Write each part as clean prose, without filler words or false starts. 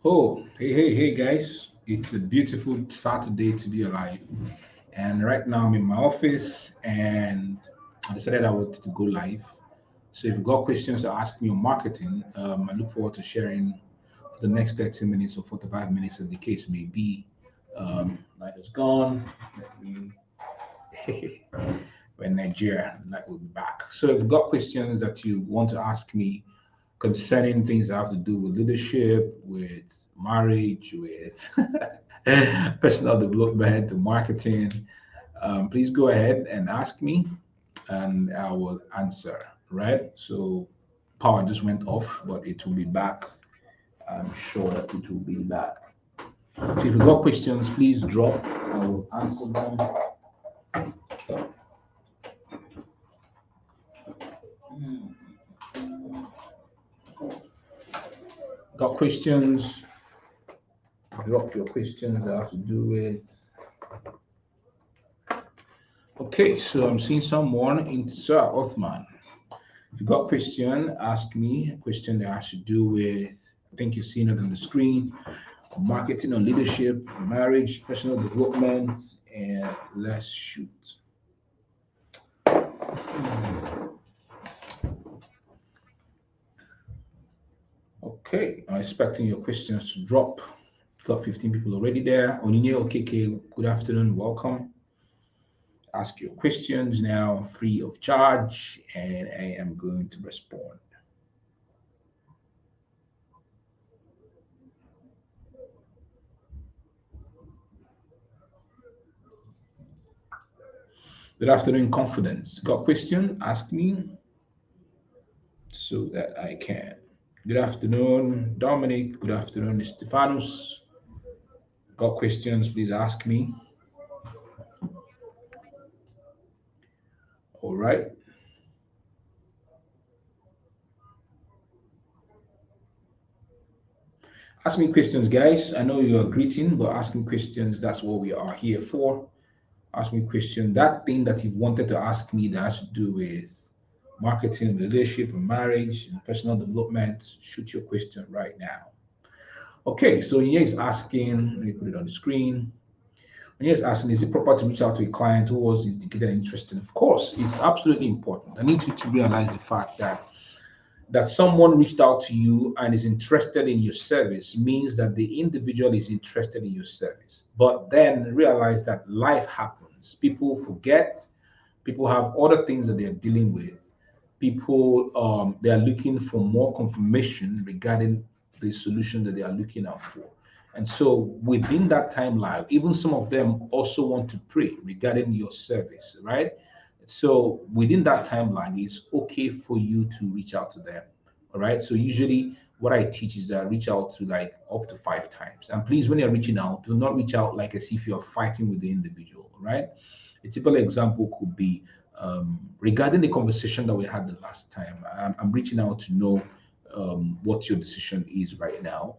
Oh, hey, guys. It's a beautiful Saturday to be alive. And right now I'm in my office and I decided I wanted to go live. So if you've got questions to ask me on marketing, I look forward to sharing for the next 30 minutes or 45 minutes as the case may be. Light is gone. Let me we're in Nigeria, light will be back. So if you've got questions that you want to ask me concerning things that have to do with leadership, with marriage, with personal development, marketing, please go ahead and ask me and I will answer. Right? So power just went off, but it will be back. I'm sure that it will be back. So if you've got questions, please drop. I will answer them. Got questions? Drop your questions that have to do with. Okay, so I'm seeing someone in Sir Othman. If you got question, ask me a question that has to do with. I think you've seen it on the screen: marketing or leadership, marriage, personal development, and let's shoot. Okay, I'm expecting your questions to drop. Got 15 people already there. Onine Okeke, good afternoon, welcome. Ask your questions now, free of charge, and I am going to respond. Good afternoon, confidence. Got question? Ask me so that I can. Good afternoon, Dominic. Good afternoon, Stefanus. Got questions? Please ask me. All right. Ask me questions, guys. I know you are greeting, but asking questions, that's what we are here for. Ask me question. That thing that you've wanted to ask me that has to do with marketing, leadership, and marriage, and personal development, shoot your question right now. Okay, so Nye is asking, let me put it on the screen. Nye is asking, is it proper to reach out to a client who was indicated interested? Of course, it's absolutely important. I need you to realize the fact that someone reached out to you and is interested in your service means that the individual is interested in your service. But then realize that life happens. People forget, people have other things that they are dealing with. People they are looking for more confirmation regarding the solution that they are looking out for. And so within that timeline, even some of them also want to pray regarding your service, right? So within that timeline, it's okay for you to reach out to them. All right. So usually what I teach is that I reach out to like up to 5 times. And please, when you're reaching out, do not reach out like as if you're fighting with the individual. All right. A typical example could be regarding the conversation that we had the last time. I'm reaching out to know what your decision is right now.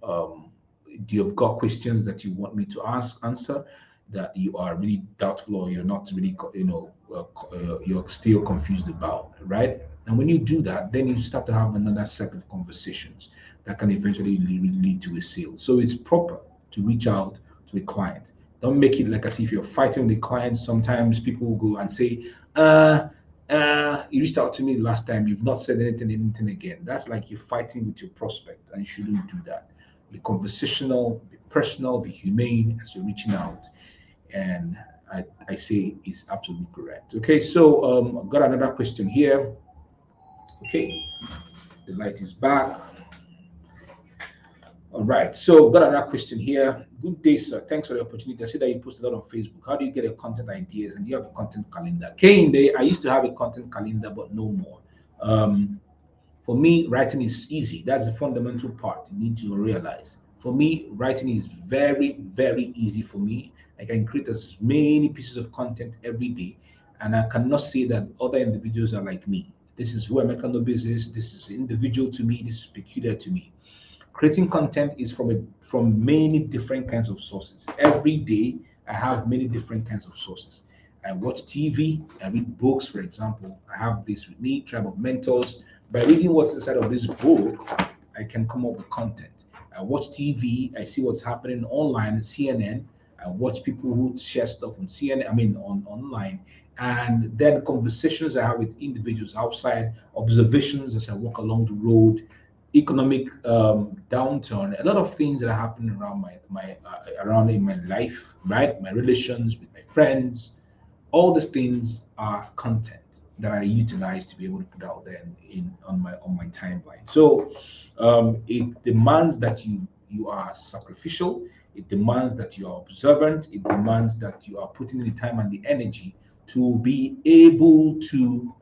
Do you've got questions that you want me to answer that you are really doubtful or you're not really you're still confused about, right? And when you do that, then you start to have another set of conversations that can eventually lead to a sale. So it's proper to reach out to a client. Don't make it like as if you're fighting with the client. Sometimes people will go and say, you reached out to me last time, you've not said anything again. That's like you're fighting with your prospect, and you shouldn't do that. Be conversational, be personal, be humane as you're reaching out. And I say is absolutely correct. Okay, so I've got another question here. Okay, the light is back. All right, so got another question here. Good day, sir. Thanks for the opportunity. I see that you post a lot on Facebook. How do you get your content ideas and do you have a content calendar? Kehinde, I used to have a content calendar, but no more. Um, for me, writing is easy. That's the fundamental part you need to realize. For me, writing is very, very easy for me. I can create as many pieces of content every day, and I cannot say that other individuals are like me. This is who I make on the business. This is individual to me. This is peculiar to me. Creating content is from many different kinds of sources. Every day, I have many different kinds of sources. I watch TV, I read books, for example. I have this with me, Tribe of Mentors. By reading what's inside of this book, I can come up with content. I watch TV, I see what's happening online, CNN. I watch people who share stuff on CNN, I mean on online, and then conversations I have with individuals outside, observations as I walk along the road, economic downturn, a lot of things that are happening around around in my life, right? My relations with my friends, all these things are content that I utilize to be able to put out there on my timeline. So it demands that you are sacrificial. It demands that you are observant. It demands that you are putting in the time and the energy to be able to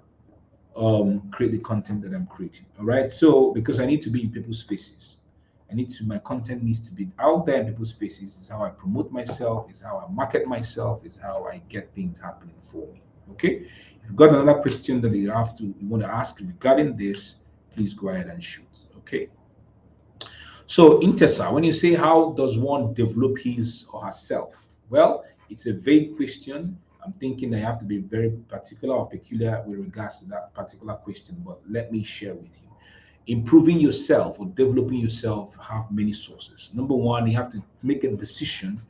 create the content that I'm creating. All right. So because I need to be in people's faces, my content needs to be out there in people's faces. Is how I promote myself, is how I market myself, is how I get things happening for me. Okay. If you've got another question that you want to ask regarding this, please go ahead and shoot. Okay. So, Intesa, when you say how does one develop his or herself? Well, it's a vague question. I'm thinking I have to be very particular or peculiar with regards to that particular question, but let me share with you. Improving yourself or developing yourself have many sources. Number one, you have to make a decision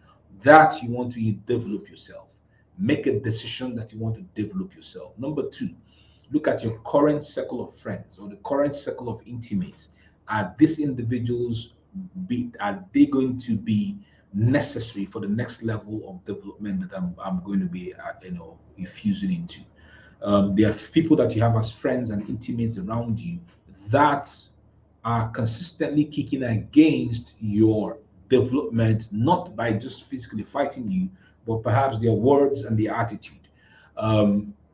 that you want to develop yourself. Make a decision that you want to develop yourself. Number two, look at your current circle of friends or the current circle of intimates. Are these individuals are they going to be necessary for the next level of development that I'm going to be infusing into? There are people that you have as friends and intimates around you that are consistently kicking against your development, not by just physically fighting you, but perhaps their words and their attitude.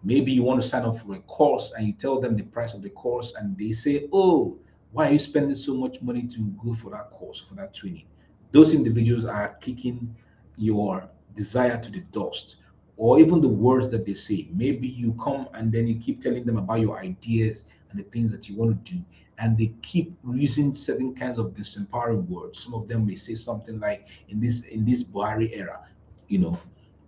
Maybe you want to sign up for a course and you tell them the price of the course, and they say, "Oh, why are you spending so much money to go for that course, for that training?" Those individuals are kicking your desire to the dust, or even the words that they say. Maybe you come and then you keep telling them about your ideas and the things that you want to do, and they keep using certain kinds of disempowering words. Some of them may say something like, "In this Buhari era, you know,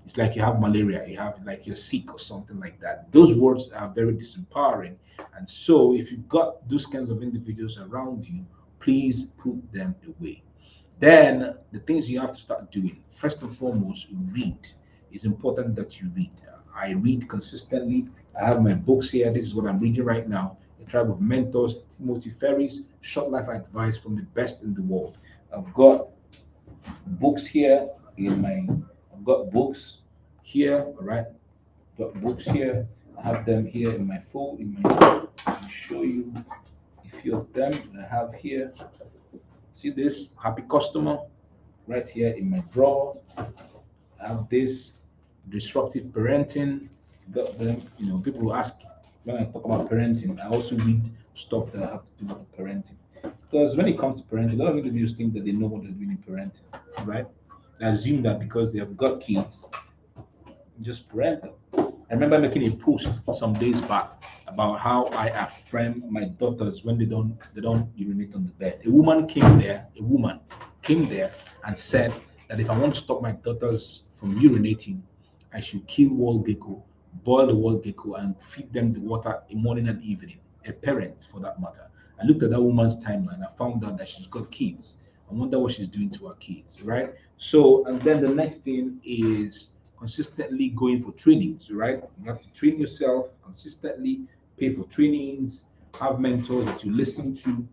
it's like you have malaria, you have like you're sick or something like that." Those words are very disempowering. And so if you've got those kinds of individuals around you, please put them away. Then the things you have to start doing, first and foremost, read. It's important that you read. I read consistently. I have my books here. This is what I'm reading right now. A Tribe of Mentors, Timothy Ferry's Short Life Advice from the Best in the World. I've got books here in my I've got books here, all right. Got books here. I have them here in my phone, I'll show you a few of them that I have here. See this happy customer right here in my drawer. I have this disruptive parenting. Got them, people will ask when I talk about parenting. I also read stuff that I have to do with parenting. Because when it comes to parenting, a lot of individuals think that they know what they're doing in parenting, right? They assume that because they have got kids, just parent them. I remember making a post some days back about how I affirm my daughters when they don't urinate on the bed. A woman came there and said that if I want to stop my daughters from urinating, I should kill wild gecko, boil the wild gecko, and feed them the water in morning and evening. A parent, for that matter. I looked at that woman's timeline. I found out that she's got kids. I wonder what she's doing to her kids, right? So, and then the next thing is consistently going for trainings, right? You have to train yourself consistently, pay for trainings, have mentors that you listen to,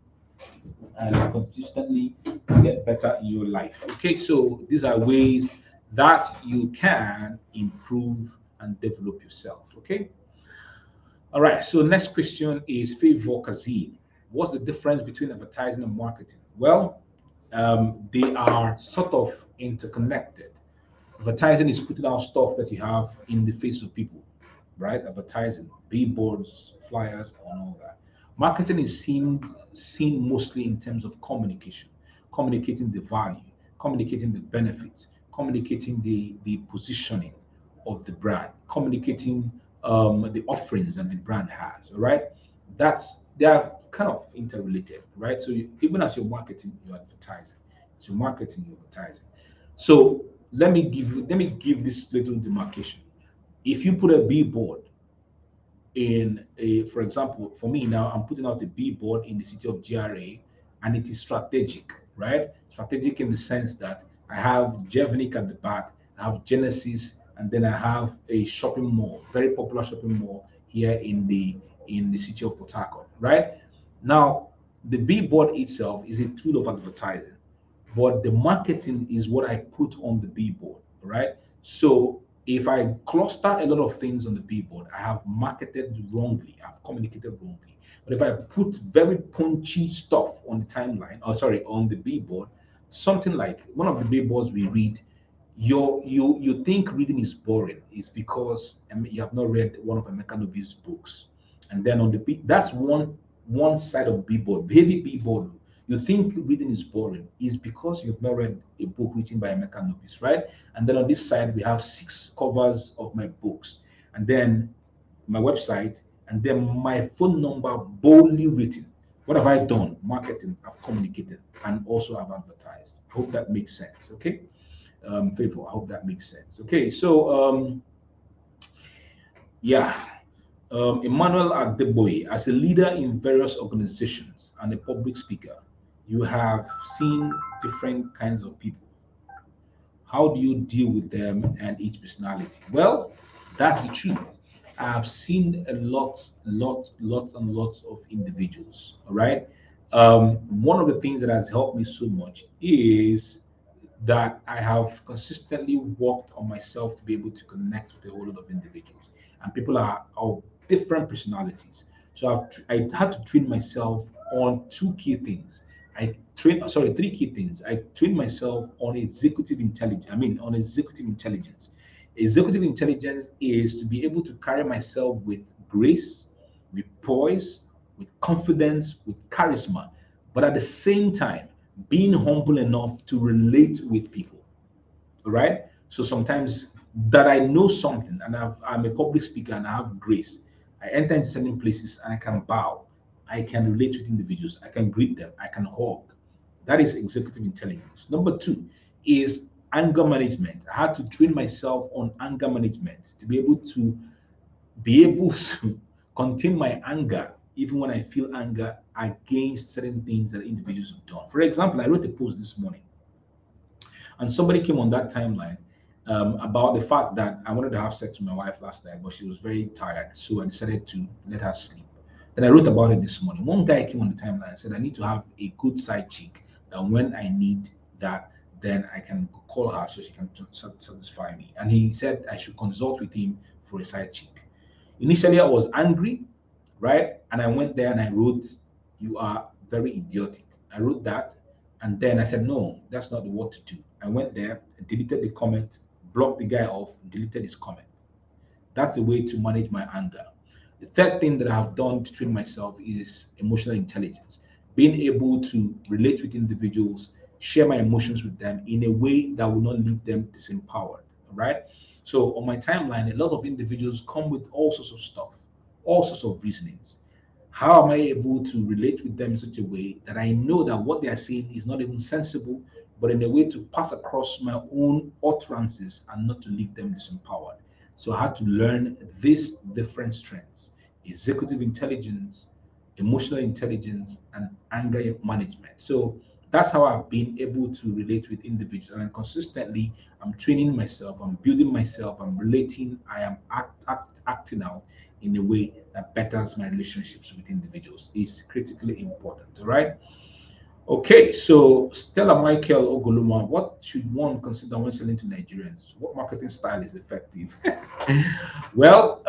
and consistently get better in your life. Okay, so these are ways that you can improve and develop yourself. Okay, all right. So next question is Favor Kazim. What's the difference between advertising and marketing? Well, they are sort of interconnected. Advertising is putting out stuff that you have in the face of people, right? Advertising, billboards, flyers, and all that. Marketing is seen mostly in terms of communication, communicating the value, communicating the benefits, communicating the positioning of the brand, communicating the offerings that the brand has. All right, they are kind of interrelated, right? So even as you're marketing, you're advertising. So marketing, you're advertising. So let me give this little demarcation. If you put a billboard for example, for me now, I'm putting out a billboard in the city of GRA, and it is strategic, right? Strategic in the sense that I have Jevnik at the back, I have Genesis, and then I have a shopping mall, very popular shopping mall here in the city of Port Harcourt, right? Now, the billboard itself is a tool of advertising, but the marketing is what I put on the billboard, right? So if I cluster a lot of things on the billboard, I have marketed wrongly, I've communicated wrongly. But if I put very punchy stuff on the timeline, or sorry, on the billboard, something like one of the billboards we read, you think reading is boring is because you have not read one of Emeka Nobi's books. And then on the that's one side of billboard, heavy billboard. You think reading is boring is because you've not read a book written by Emeka Nobis, right? And then on this side we have 6 covers of my books, and then my website, and then my phone number boldly written. What have I done? Marketing, I've communicated, and also I've advertised. I hope that makes sense. Okay. Favor, I hope that makes sense. Okay, so yeah, Emmanuel Adeboye, as a leader in various organizations and a public speaker, you have seen different kinds of people. How do you deal with them and each personality? Well, that's the truth. I've seen a lots and lots of individuals. All right. One of the things that has helped me so much is that I have consistently worked on myself to be able to connect with a whole lot of individuals, and people are of different personalities. So I had to train myself on 2 key things. Sorry, 3 key things. I trained myself on executive intelligence. I mean, on executive intelligence. Executive intelligence is to be able to carry myself with grace, with poise, with confidence, with charisma, but at the same time being humble enough to relate with people, right? So sometimes that I know something and I'm a public speaker and I have grace, I enter into certain places and I can bow, I can relate with individuals, I can greet them, I can hug. That is executive intelligence. Number 2 is anger management. I had to train myself on anger management to be able to contain my anger even when I feel anger against certain things that individuals have done. For example, I wrote a post this morning and somebody came on that timeline about the fact that I wanted to have sex with my wife last night, but she was very tired. So I decided to let her sleep. Then I wrote about it this morning. One guy came on the timeline and said, I need to have a good side chick that when I need that, then I can call her so she can satisfy me. And he said I should consult with him for a side chick. Initially, I was angry, right? And I went there and I wrote, "You are very idiotic." I wrote that. And then I said, "No, that's not the word to do." I went there, deleted the comment, blocked the guy off, deleted his comment. That's the way to manage my anger. The third thing that I have done to train myself is emotional intelligence, being able to relate with individuals, share my emotions with them in a way that will not leave them disempowered. Right? So on my timeline, a lot of individuals come with all sorts of stuff, all sorts of reasonings. How am I able to relate with them in such a way that I know that what they are saying is not even sensible, but in a way to pass across my own utterances and not to leave them disempowered? So I had to learn these different strengths: executive intelligence, emotional intelligence, and anger management. So that's how I've been able to relate with individuals. And consistently, I'm training myself, I'm building myself, I'm relating, I am acting out in a way that betters my relationships with individuals is critically important. All right. Okay, so Stella Michael Ogoluma, what should one consider when selling to Nigerians? What marketing style is effective? Well,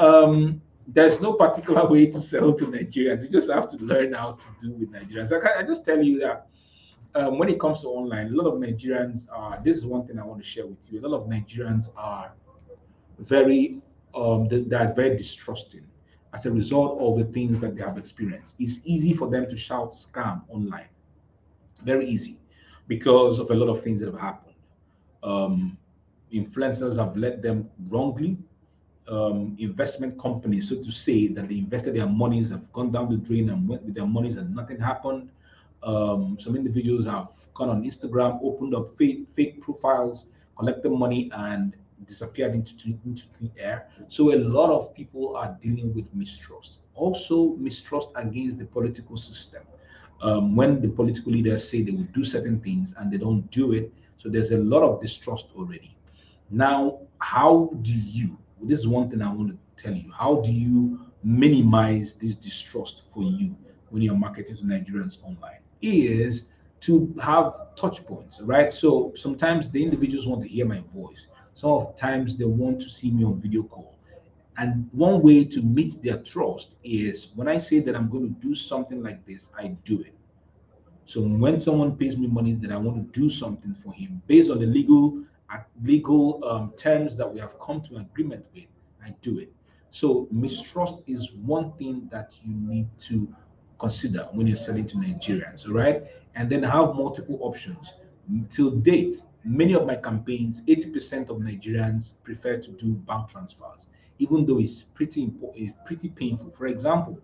there's no particular way to sell to Nigerians. You just have to learn how to do with Nigerians. I just tell you that when it comes to online, a lot of Nigerians are. This is one thing I want to share with you. A lot of Nigerians are very, they are very distrusting as a result of the things that they have experienced. It's easy for them to shout scam online, very easy, because of a lot of things that have happened. Um, Influencers have led them wrongly. Investment companies, so to say, that they invested their monies have gone down the drain and went with their monies and nothing happened. Some individuals have gone on Instagram, opened up fake profiles, collected money, and disappeared into thin air. So a lot of people are dealing with mistrust. Also, mistrust against the political system. when the political leaders say they will do certain things and they don't do it. So there's a lot of distrust already. Now, how do you, this is one thing I want to tell you, how do you minimize this distrust for you when you're marketing to Nigerians online? Is to have touch points, right? So sometimes the individuals want to hear my voice. Some of the times they want to see me on video call. And one way to meet their trust is when I say that I'm going to do something like this, I do it. So when someone pays me money that I want to do something for him based on the legal terms that we have come to an agreement with, I do it. So mistrust is one thing that you need to consider when you're selling to Nigerians, all right? And then have multiple options. Till date, many of my campaigns, 80% of Nigerians prefer to do bank transfers, even though it's pretty important, it's pretty painful. For example,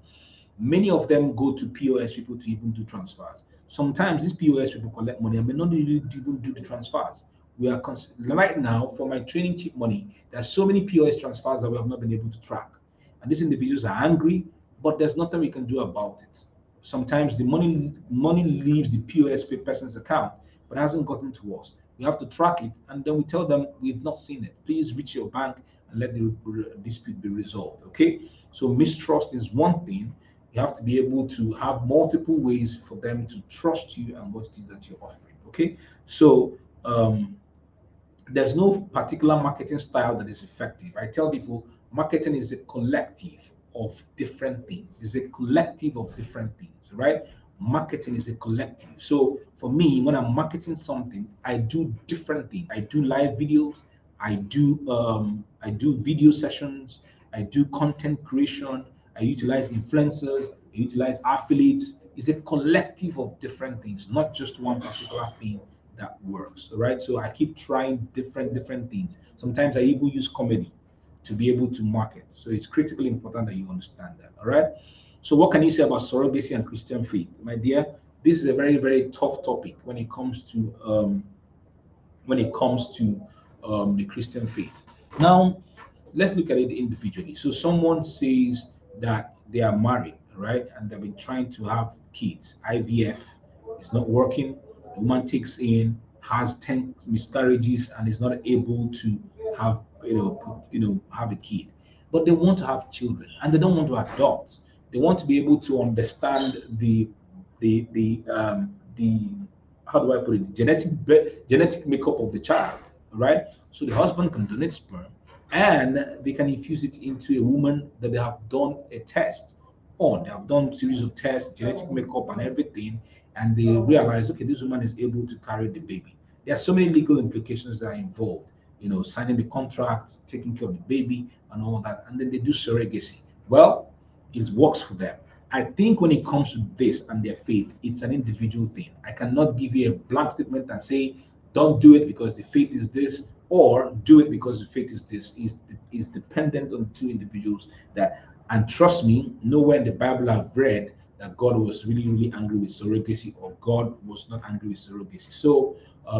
many of them go to POS people to even do transfers. Sometimes these POS people collect money and may not really even do the transfers. We are right now for my training cheap money. There's so many POS transfers that we have not been able to track, and these individuals are angry, but there's nothing we can do about it. Sometimes the money leaves the POS person's account, but hasn't gotten to us. We have to track it, and then we tell them we've not seen it. Please reach your bank and let the dispute be resolved. Okay, so mistrust is one thing. You have to be able to have multiple ways for them to trust you and what it is that you're offering. Okay, so there's no particular marketing style that is effective. I tell people marketing is a collective of different things. It's a collective of different things, right? Marketing is a collective. So for me, when I'm marketing something, I do different things. I do live videos, I do video sessions, I do content creation, I utilize influencers, I utilize affiliates. It's a collective of different things, not just one particular thing that works. All right. So I keep trying different things. Sometimes I even use comedy to be able to market. So it's critically important that you understand that. All right. So what can you say about surrogacy and Christian faith, my dear? This is a very tough topic when it comes to the Christian faith. Now, let's look at it individually. So, someone says that they are married, right, and they've been trying to have kids. IVF is not working. The woman takes in, has 10 miscarriages, and is not able to have, have a kid. But they want to have children, and they don't want to adopt. They want to be able to understand the how do I put it, genetic makeup of the child, right? So the husband can donate sperm and they can infuse it into a woman that they have done a test on. They have done a series of tests, genetic makeup and everything, and they realize, okay, this woman is able to carry the baby. There are so many legal implications that are involved, signing the contract, taking care of the baby, and all that. And then they do surrogacy. Well, it works for them. I think when it comes to this and their faith, it's an individual thing. I cannot give you a blank statement and say, don't do it because the faith is this, or do it because the faith is this. Is dependent on two individuals that, and trust me, nowhere in the Bible I've read that God was really angry with surrogacy or God was not angry with surrogacy. So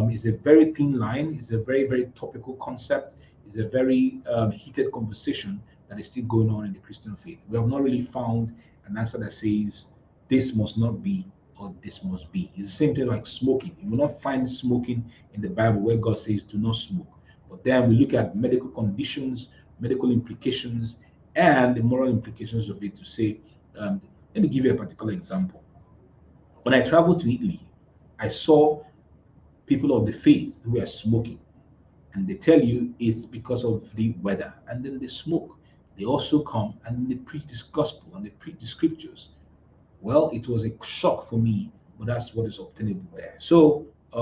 it's a very thin line. It's a very topical concept. It's a very heated conversation that is still going on in the Christian faith. We have not really found an answer that says this must not be or this must be. It's the same thing like smoking. You will not find smoking in the Bible where God says do not smoke. But then we look at medical conditions, medical implications, and the moral implications of it to say, let me give you a particular example. When I traveled to Italy, I saw people of the faith who were smoking, and they tell you it's because of the weather, and then they smoke. They also come and they preach this gospel and they preach the scriptures. Well, it was a shock for me, but that's what is obtainable there. So I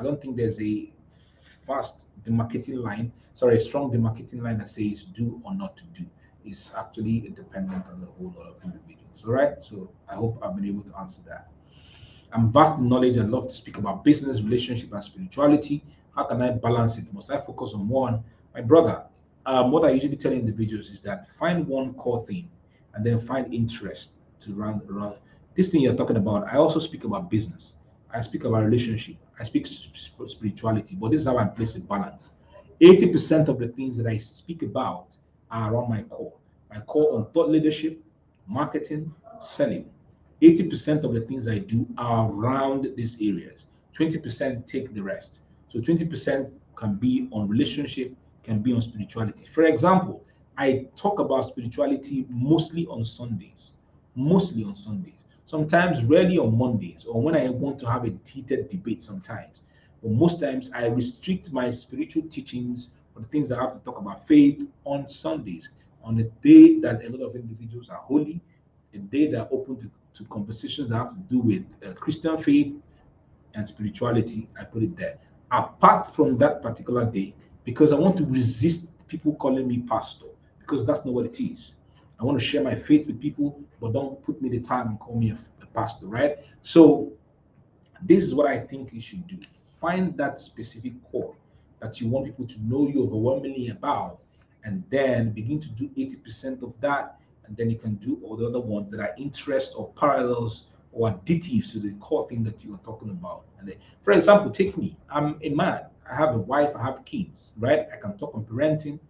don't think there's a fast demarcating line, sorry, a strong demarcating line that says do or not to do. It's actually dependent on a whole lot of individuals. All right. So I hope I've been able to answer that. I'm vast in knowledge and love to speak about business, relationship, and spirituality. How can I balance it? Must I focus on one? My brother, what I usually tell individuals is that find one core thing and then find interest to run around. This thing you're talking about, I also speak about business. I speak about relationship. I speak spirituality, but this is how I place a balance. 80% of the things that I speak about are around my core. My core on thought leadership, marketing, selling. 80% of the things I do are around these areas. 20% take the rest. So 20% can be on relationship, can be on spirituality. For example, I talk about spirituality mostly on Sundays. Mostly on Sundays. Sometimes rarely on Mondays or when I want to have a heated debate sometimes. But most times I restrict my spiritual teachings or the things that I have to talk about faith on Sundays, on a day that a lot of individuals are holy, a day that are open to conversations that have to do with Christian faith and spirituality. I put it there. Apart from that particular day, because I want to resist people calling me pastor, because that's not what it is. I want to share my faith with people, but don't put me the time and call me a pastor, right? So this is what I think you should do. Find that specific core that you want people to know you overwhelmingly about, and then begin to do 80% of that. And then you can do all the other ones that are interest or parallels or additives to the core thing that you are talking about. And then, for example, take me. I'm a man. I have a wife. I have kids, right? I can talk on parenting.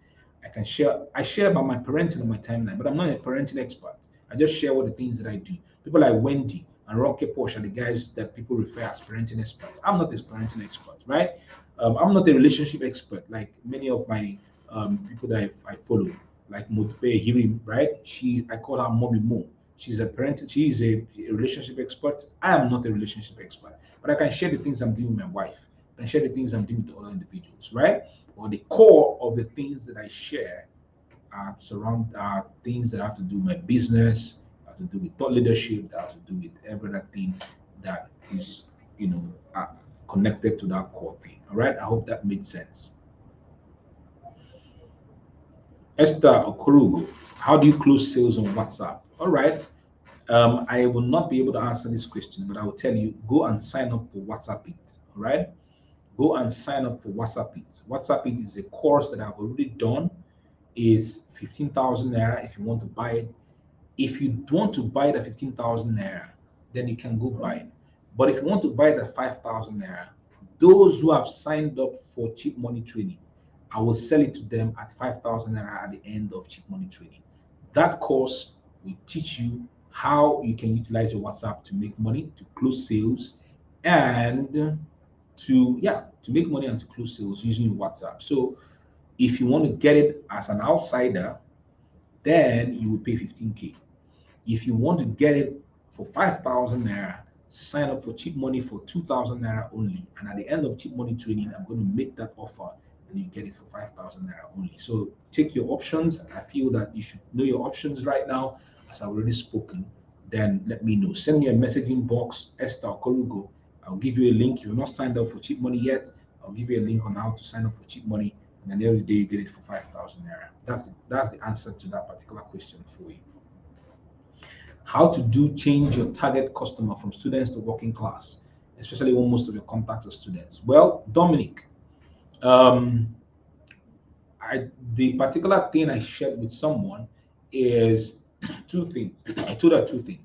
I share about my parenting on my timeline, but I'm not a parenting expert. I just share all the things that I do. People like Wendy and Rocky Porsche are the guys that people refer as parenting experts. I'm not this parenting expert, right? I'm not a relationship expert like many of my people that I follow, like Mutpe Hirim, right? I call her Mommy Mo. She's a relationship expert. I am not a relationship expert, but I can share the things I'm doing with my wife. I can share the things I'm doing with other individuals, right? Or the core of the things that I share are things that have to do with my business, have to do with thought leadership, that have to do with everything that is, connected to that core thing. All right. I hope that made sense. Esther Okurugo, how do you close sales on WhatsApp? All right. I will not be able to answer this question, but I will tell you go and sign up for WhatsApp It. All right. Go and sign up for WhatsApp It. WhatsApp It is a course that I've already done. Is 15,000 naira if you want to buy it. If you want to buy the 15,000 naira, then you can go buy it. But if you want to buy the 5,000 naira, those who have signed up for cheap money training, I will sell it to them at 5,000 naira at the end of cheap money training. That course will teach you how you can utilize your WhatsApp to make money, to close sales, and to make money and to close sales using your WhatsApp. So if you want to get it as an outsider, then you will pay 15K. If you want to get it for 5,000 naira, sign up for cheap money for 2,000 naira only. And at the end of cheap money training, I'm going to make that offer and you get it for 5,000 naira only. So take your options. I feel that you should know your options right now, as I've already spoken. Then let me know. Send me a messaging box, Esther Korugo. I'll give you a link. If you're not signed up for cheap money yet, I'll give you a link on how to sign up for cheap money. And then every day you get it for 5,000 naira. That's the answer to that particular question for you. How to change your target customer from students to working class, especially when most of your contacts are students. Well, Dominic, um, the particular thing I shared with someone is two things. I told her two things.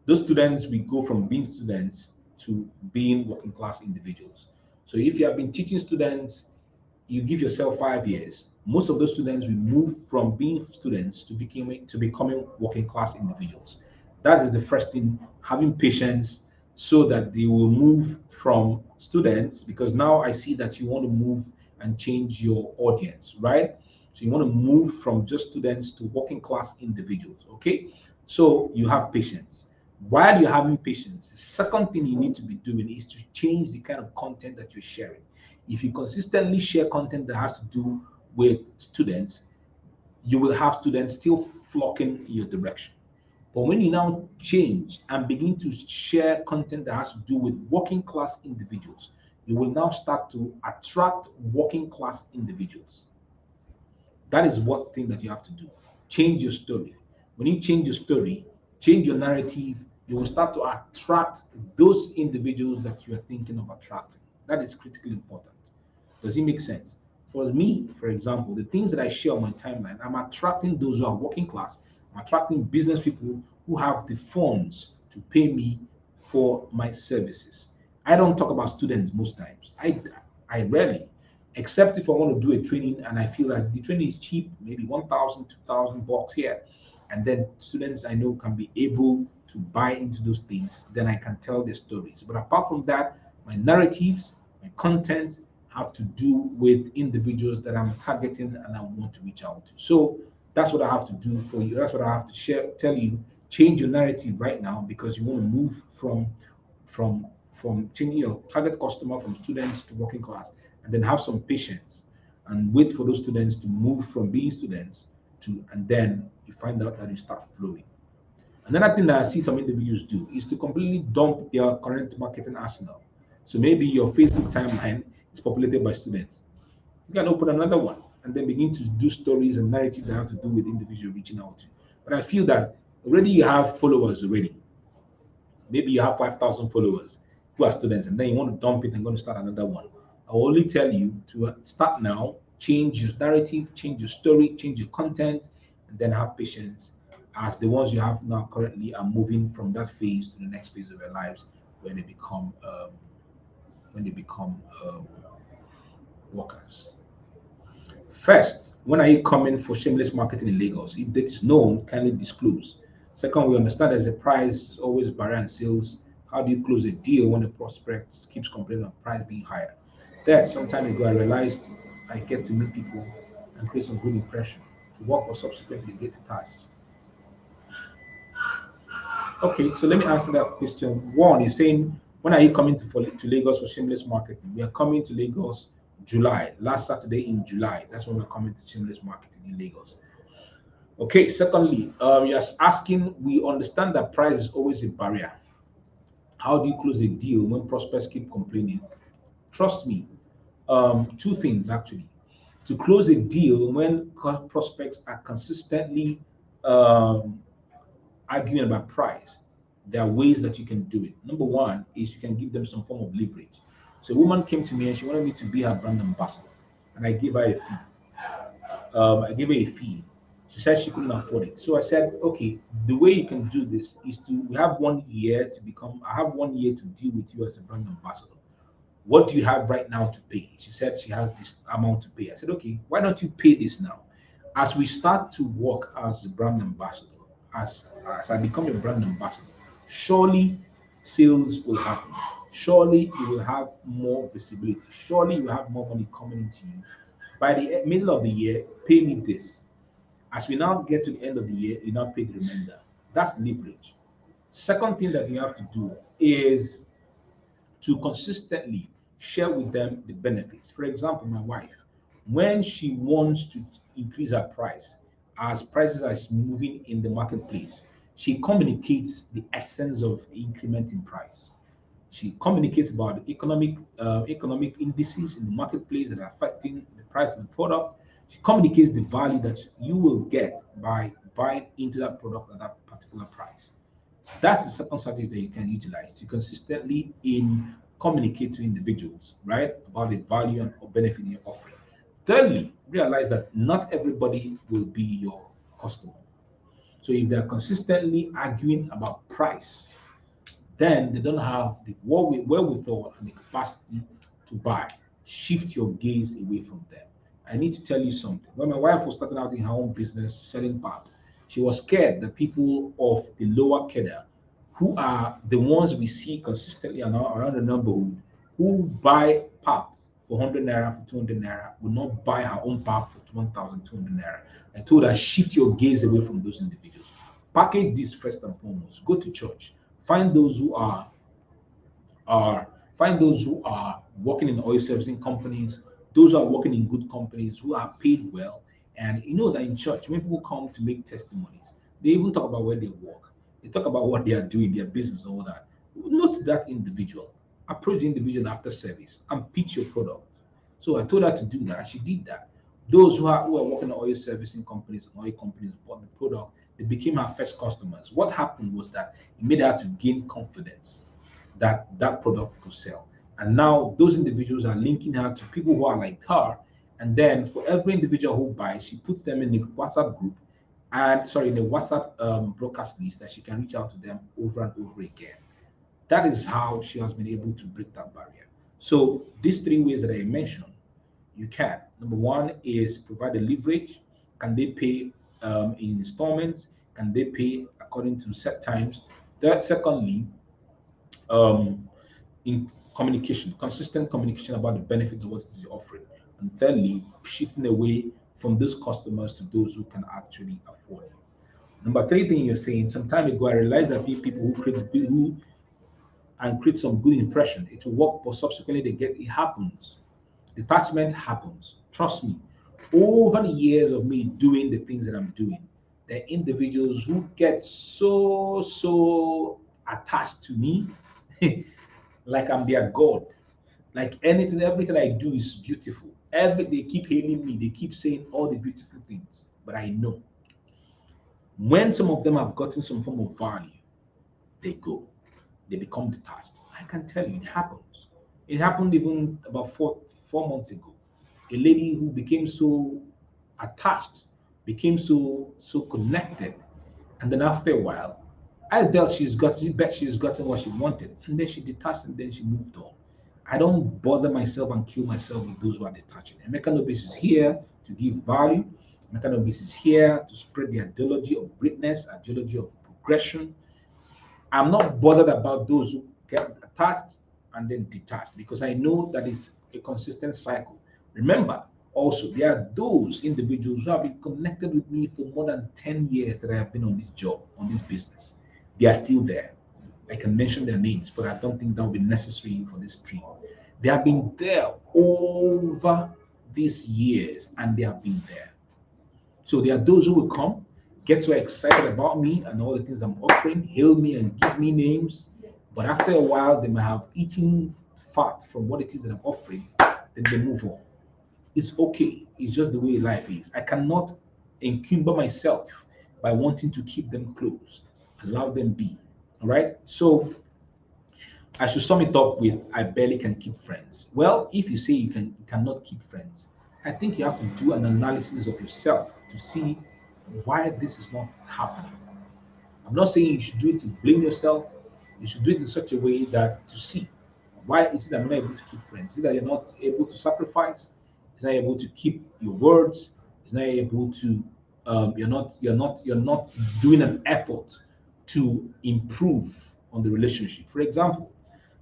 Those students will go from being students to being working class individuals. So if you have been teaching students, you give yourself 5 years, most of those students will move from being students to becoming working class individuals. That is the first thing, having patience so that they will move from students, because now I see that you want to move and change your audience, right? So you want to move from just students to working class individuals, okay? So you have patience. While you're having patience, the second thing you need to be doing is to change the kind of content that you're sharing. If you consistently share content that has to do with students, you will have students still flocking in your direction. But when you now change and begin to share content that has to do with working class individuals, you will now start to attract working class individuals. That is what thing that you have to do. Change your story. When you change your story, change your narrative, you will start to attract those individuals that you are thinking of attracting. That is critically important. Does it make sense? For me, for example, the things that I share on my timeline, I'm attracting those who are working class. I'm attracting business people who have the funds to pay me for my services. I don't talk about students most times. I rarely, except if I want to do a training and I feel like the training is cheap, maybe 1,000, 2,000 bucks here. and then students I know can be able to buy into those things, then I can tell the stories. But apart from that, my narratives, my content have to do with individuals that I'm targeting and I want to reach out to. So that's what I have to do for you. That's what I have to tell you. Change your narrative right now, because you want to move from changing your target customer from students to working class, and then have some patience and wait for those students to move from being students to, and then you find out that you start flowing. Another thing that I see some individuals do is to completely dump their current marketing arsenal. So maybe your Facebook timeline is populated by students. You can open another one and then begin to do stories and narratives that have to do with individual reaching out to. But I feel that already you have followers already. Maybe you have 5,000 followers who are students, and then you want to dump it and going to start another one. I will only tell you to start now, change your narrative, change your story, change your content, and then have patience, as the ones you have now currently are moving from that phase to the next phase of their lives, when they become workers. First, when are you coming for shameless marketing in Lagos? If that is known, kindly disclose. Second, we understand there's a price always barrier in sales. How do you close a deal when the prospect keeps complaining of price being higher? Third, some time ago, I realized I get to meet people and create some good impression to work or subsequently get attached. Okay, so let me answer that question. One, you're saying, when are you coming to Lagos for shameless marketing? We are coming to Lagos July, last Saturday in July. That's when we're coming to shameless marketing in Lagos. Okay, secondly, you're asking, we understand that price is always a barrier. How do you close a deal when prospects keep complaining? Trust me, two things actually. To close a deal when prospects are consistently um, arguing about price, there are ways that you can do it. Number one is you can give them some form of leverage. So a woman came to me and she wanted me to be her brand ambassador, and I gave her a fee. I gave her a fee. She said she couldn't afford it. So I said, okay, the way you can do this is to, we have 1 year to become, I have 1 year to deal with you as a brand ambassador. What do you have right now to pay? She said she has this amount to pay. I said, okay, why don't you pay this now? As we start to work as a brand ambassador, as I become a brand ambassador, surely sales will happen. Surely you will have more visibility. Surely you will have more money coming into you. By the middle of the year, pay me this. As we now get to the end of the year, you now pay the remainder. That's leverage. Second thing that you have to do is to consistently share with them the benefits. For example, my wife, when she wants to increase her price, as prices are moving in the marketplace, she communicates the essence of increment in price. She communicates about the economic indices in the marketplace that are affecting the price of the product. She communicates the value that you will get by buying into that product at that particular price. That's the second strategy that you can utilize to consistently in communicate to individuals, right, about the value and or benefit you're offering. Thirdly, realize that not everybody will be your customer. So if they're consistently arguing about price, then they don't have the wherewithal and the capacity to buy. Shift your gaze away from them. I need to tell you something. When my wife was starting out in her own business selling pap, she was scared that people of the lower cadre, who are the ones we see consistently around the neighborhood, who buy pap for 100 naira, for 200 naira, will not buy her own pap for 1,200 naira. I told her, shift your gaze away from those individuals. Package this first and foremost. Go to church. Find those who are find those who are working in oil servicing companies, those who are working in good companies, who are paid well. And you know that in church, when people come to make testimonies, they even talk about where they work. They talk about what they are doing, their business, all that. Not that individual. Approach the individual after service and pitch your product. So I told her to do that, and she did that. Those who are working in oil servicing companies and oil companies bought the product, they became our first customers. What happened was that it made her to gain confidence that that product could sell. And now those individuals are linking her to people who are like her. And then for every individual who buys, she puts them in the WhatsApp group and sorry, in the WhatsApp broadcast list that she can reach out to them over and over again. That is how she has been able to break that barrier. So these three ways that I mentioned, you can. Number one is provide a leverage. Can they pay in installments? and they pay according to set times. Secondly, um, in communication, consistent communication about the benefits of what it is you're offering. And thirdly, shifting away from those customers to those who can actually afford it. Number three thing you're saying, some time ago, I realized that people who create some good impression, it will work, but subsequently it happens. Detachment happens. Trust me. Over the years of me doing the things that I'm doing, there are individuals who get so attached to me, like I'm their god. Like everything I do is beautiful. They keep hailing me. They keep saying all the beautiful things. But I know when some of them have gotten some form of value, they go. They become detached. I can tell you, it happens. It happened even about four months ago. A lady who became so attached, became so connected, and then after a while, bet she's gotten what she wanted, and then she detached, and then she moved on. I don't bother myself and kill myself with those who are detaching. Emeka Nobis is here to give value. Emeka Nobis is here to spread the ideology of greatness, ideology of progression. I'm not bothered about those who get attached and then detached because I know that it's a consistent cycle. Remember, also, there are those individuals who have been connected with me for more than 10 years that I have been on this job, on this business. They are still there. I can mention their names, but I don't think that will be necessary for this stream. They have been there over these years and they have been there. So there are those who will come, get so excited about me and all the things I'm offering, hail me and give me names. But after a while, they might have eaten fat from what it is that I'm offering, then they move on. It's okay. It's just the way life is. I cannot encumber myself by wanting to keep them close. Allow them be. All right. So I should sum it up with I barely can keep friends. Well, if you say you cannot keep friends, I think you have to do an analysis of yourself to see why this is not happening. I'm not saying you should do it to blame yourself. You should do it in such a way that to see why is it that I'm not able to keep friends? Is it that you're not able to sacrifice? Is not able to keep your words? Is not able to you're not doing an effort to improve on the relationship. For example,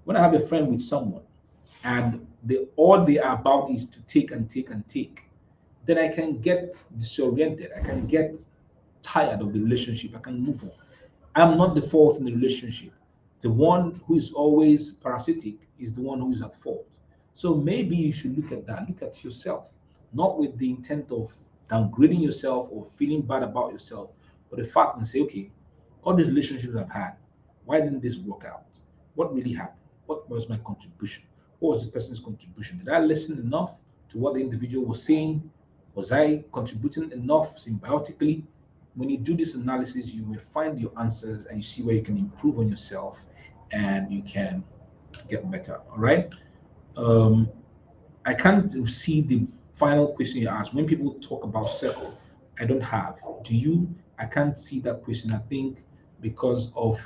when I have a friend with someone and all they are about is to take and take and take, then I can get disoriented. I can get tired of the relationship. I can move on. I'm not the fault in the relationship. The one who is always parasitic is the one who is at fault. So maybe you should look at that. Look at yourself, not with the intent of downgrading yourself or feeling bad about yourself, but the fact and say, okay, all these relationships I've had, why didn't this work out? What really happened? What was my contribution? What was the person's contribution? Did I listen enough to what the individual was saying? Was I contributing enough symbiotically? When you do this analysis, you will find your answers and you see where you can improve on yourself and you can get better. All right. Um, I can't see the final question you asked. When people talk about circle, I don't have. Do you? I can't see that question. I think because of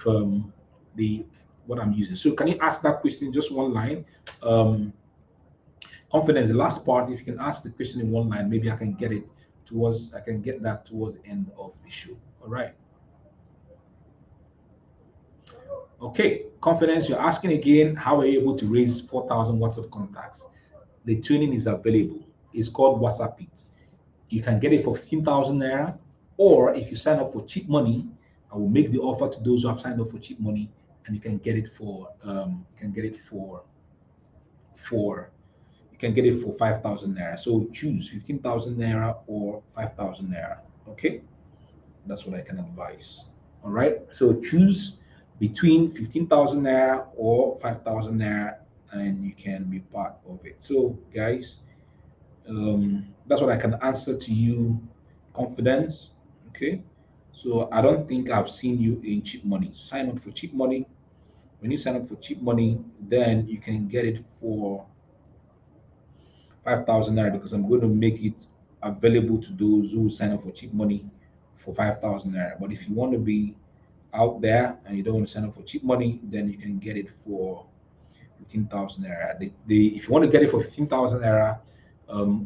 the what I'm using. So can you ask that question just one line? Um, Confidence, the last part. If you can ask the question in one line, maybe I can get that towards the end of the show. All right. Okay, confidence. You're asking again, how are you able to raise 4,000 WhatsApp contacts? The training is available. It's called WhatsApp It. You can get it for 15,000 naira, or if you sign up for cheap money, I will make the offer to those who have signed up for cheap money, and you can get it for you can get it for 5,000 naira. So choose 15,000 naira or 5,000 naira. Okay, that's what I can advise. All right. So choose between 15,000 naira or 5,000 naira, and you can be part of it. So, guys, that's what I can answer to you. Confidence. Okay. So I don't think I've seen you in cheap money. Sign up for cheap money. When you sign up for cheap money, then you can get it for 5,000 naira because I'm going to make it available to those who sign up for cheap money for 5,000 naira. But if you want to be out there and you don't want to sign up for cheap money, then you can get it for 15,000 naira. If you want to get it for 15,000 naira,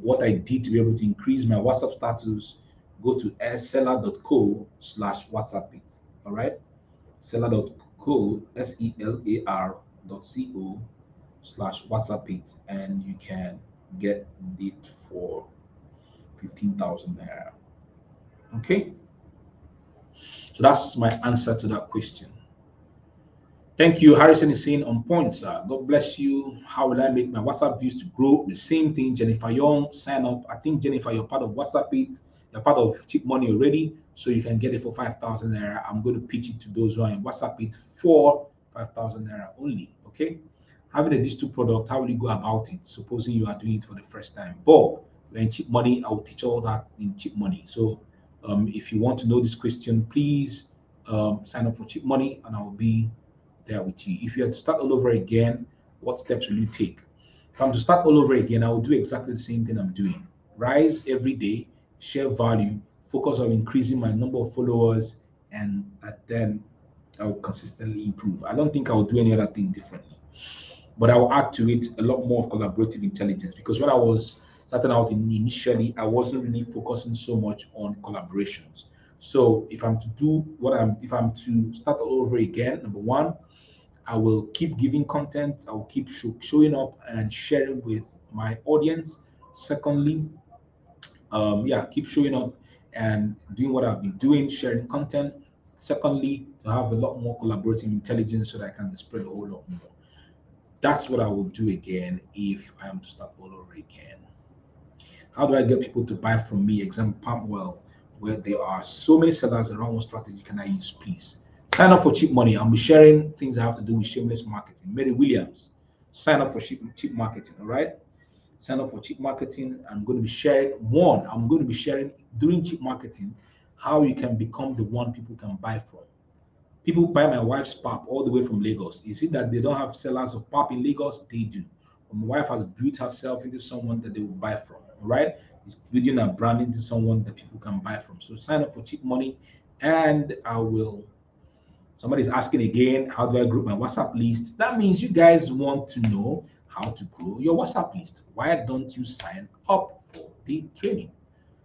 what I did to be able to increase my WhatsApp status go to seller.co/WhatsApp it. All right, seller.co, selar.co/WhatsApp it, and you can get it for 15,000 naira. Okay, so that's my answer to that question. Thank you. Harrison is saying on point, sir. God bless you. How will I make my WhatsApp views to grow? The same thing. Jennifer Young, sign up. I think, Jennifer, you're part of WhatsApp it. You're part of Cheap Money already, so you can get it for 5,000 naira. I'm going to pitch it to those who are in WhatsApp it for 5,000 naira only. Okay. Having a digital product, how will you go about it? Supposing you are doing it for the first time. But we're in Cheap Money. I will teach all that in Cheap Money. So if you want to know this question, please sign up for Cheap Money, and I will be there with you. If you had to start all over again, what steps will you take? If I'm to start all over again, I will do exactly the same thing I'm doing. Rise every day, share value, focus on increasing my number of followers, and then I will consistently improve. I don't think I will do any other thing differently. But I will add to it a lot more of collaborative intelligence, because when I was starting out initially, I wasn't really focusing so much on collaborations. So if I'm to do if I'm to start all over again, number one, I will keep giving content. I will keep showing up and sharing with my audience. Secondly, yeah, keep showing up and doing what I've been doing, sharing content. Secondly, to have a lot more collaborative intelligence so that I can spread a whole lot more. That's what I will do again if I am to start all over again. How do I get people to buy from me? Example, Palmwell, where there are so many sellers around. What strategy can I use, please? Sign up for Cheap Money. I'll be sharing things that have to do with shameless marketing. Mary Williams, sign up for cheap marketing. All right, sign up for cheap marketing. I'm going to be sharing I'm going to be sharing during cheap marketing how you can become the one people can buy from. People buy my wife's pap all the way from Lagos. Is it that they don't have sellers of pap in Lagos? They do. But my wife has built herself into someone that they will buy from. All right, it's building her brand into someone that people can buy from. So sign up for Cheap Money, and I will. Somebody's asking again, how do I grow my WhatsApp list? That means you guys want to know how to grow your WhatsApp list. Why don't you sign up for the training?